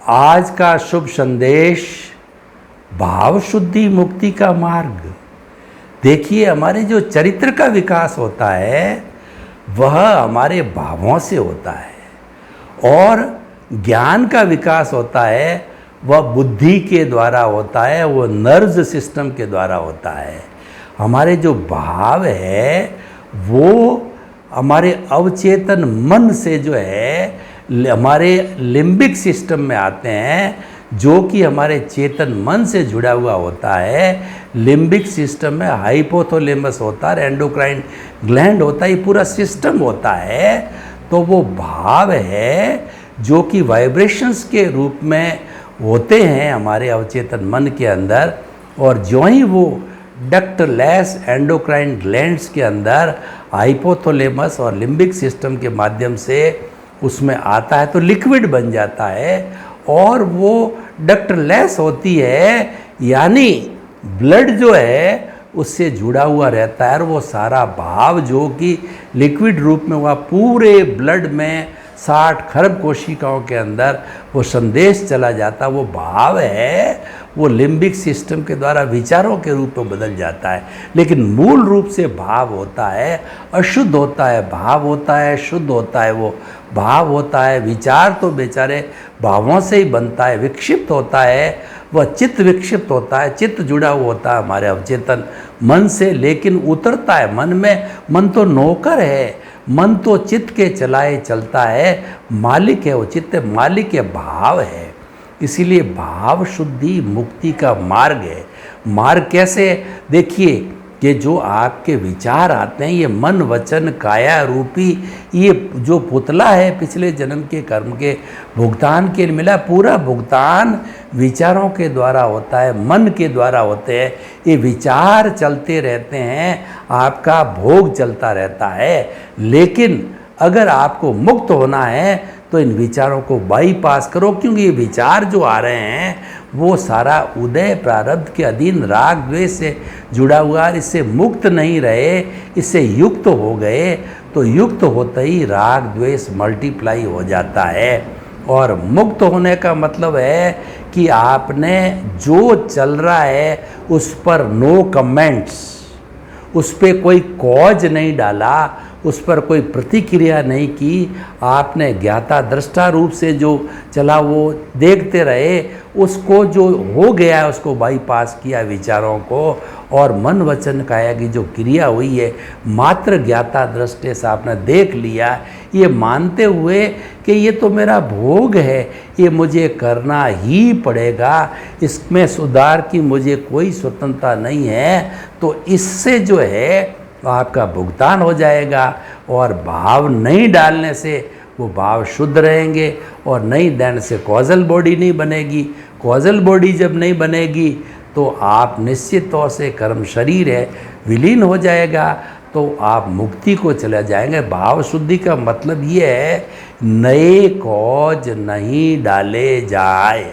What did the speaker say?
आज का शुभ संदेश भाव शुद्धि मुक्ति का मार्ग। देखिए, हमारे जो चरित्र का विकास होता है वह हमारे भावों से होता है और ज्ञान का विकास होता है वह बुद्धि के द्वारा होता है, वो नर्व सिस्टम के द्वारा होता है। हमारे जो भाव है वो हमारे अवचेतन मन से जो है हमारे लिम्बिक सिस्टम में आते हैं, जो कि हमारे चेतन मन से जुड़ा हुआ होता है। लिम्बिक सिस्टम में हाइपोथैलेमस होता है, एंडोक्राइन ग्लैंड होता है, ये पूरा सिस्टम होता है। तो वो भाव है जो कि वाइब्रेशंस के रूप में होते हैं हमारे अवचेतन मन के अंदर, और जो ही वो डक्टलेस एंडोक्राइन ग्लैंड्स के अंदर हाइपोथैलेमस और लिम्बिक सिस्टम के माध्यम से उसमें आता है तो लिक्विड बन जाता है और वो डक्टलेस होती है, यानी ब्लड जो है उससे जुड़ा हुआ रहता है और वो सारा भाव जो कि लिक्विड रूप में हुआ पूरे ब्लड में 60 खरब कोशिकाओं के अंदर वो संदेश चला जाता, वो भाव है वो लिम्बिक सिस्टम के द्वारा विचारों के रूप में बदल जाता है। लेकिन मूल रूप से भाव होता है, अशुद्ध होता है, भाव होता है, शुद्ध होता है। वो भाव होता है, विचार तो बेचारे भावों से ही बनता है, विक्षिप्त होता है, वह चित्त विक्षिप्त होता है, चित्त जुड़ा हुआ होता है हमारे अवचेतन मन से, लेकिन उतरता है मन में। मन तो नौकर है, मन तो चित्त के चलाए चलता है, मालिक है वो चित्त, मालिक है भाव है। इसीलिए भाव शुद्धि मुक्ति का मार्ग है। मार्ग कैसे? देखिए कि जो आपके विचार आते हैं, ये मन वचन काया रूपी ये जो पुतला है पिछले जन्म के कर्म के भुगतान के मिला, पूरा भुगतान विचारों के द्वारा होता है, मन के द्वारा होते हैं। ये विचार चलते रहते हैं, आपका भोग चलता रहता है। लेकिन अगर आपको मुक्त होना है तो इन विचारों को बाईपास करो, क्योंकि ये विचार जो आ रहे हैं वो सारा उदय प्रारब्ध के अधीन राग द्वेष से जुड़ा हुआ, इससे मुक्त नहीं रहे, इससे युक्त हो गए तो युक्त होते ही राग द्वेष मल्टीप्लाई हो जाता है। और मुक्त होने का मतलब है कि आपने जो चल रहा है उस पर नो कमेंट्स, उस पर कोई कॉज नहीं डाला, उस पर कोई प्रतिक्रिया नहीं की। आपने ज्ञाता दृष्टा रूप से जो चला वो देखते रहे, उसको जो हो गया है उसको बाईपास किया विचारों को, और मन वचन काया की जो क्रिया हुई है मात्र ज्ञाता दृष्टि से आपने देख लिया, ये मानते हुए कि ये तो मेरा भोग है, ये मुझे करना ही पड़ेगा, इसमें सुधार की मुझे कोई स्वतंत्रता नहीं है। तो इससे जो है आपका भुगतान हो जाएगा, और भाव नहीं डालने से वो भाव शुद्ध रहेंगे, और नहीं देने से कॉजल बॉडी नहीं बनेगी। कॉजल बॉडी जब नहीं बनेगी तो आप निश्चित तौर से कर्म शरीर है विलीन हो जाएगा, तो आप मुक्ति को चले जाएंगे। भाव शुद्धि का मतलब ये है नए कॉज नहीं डाले जाए।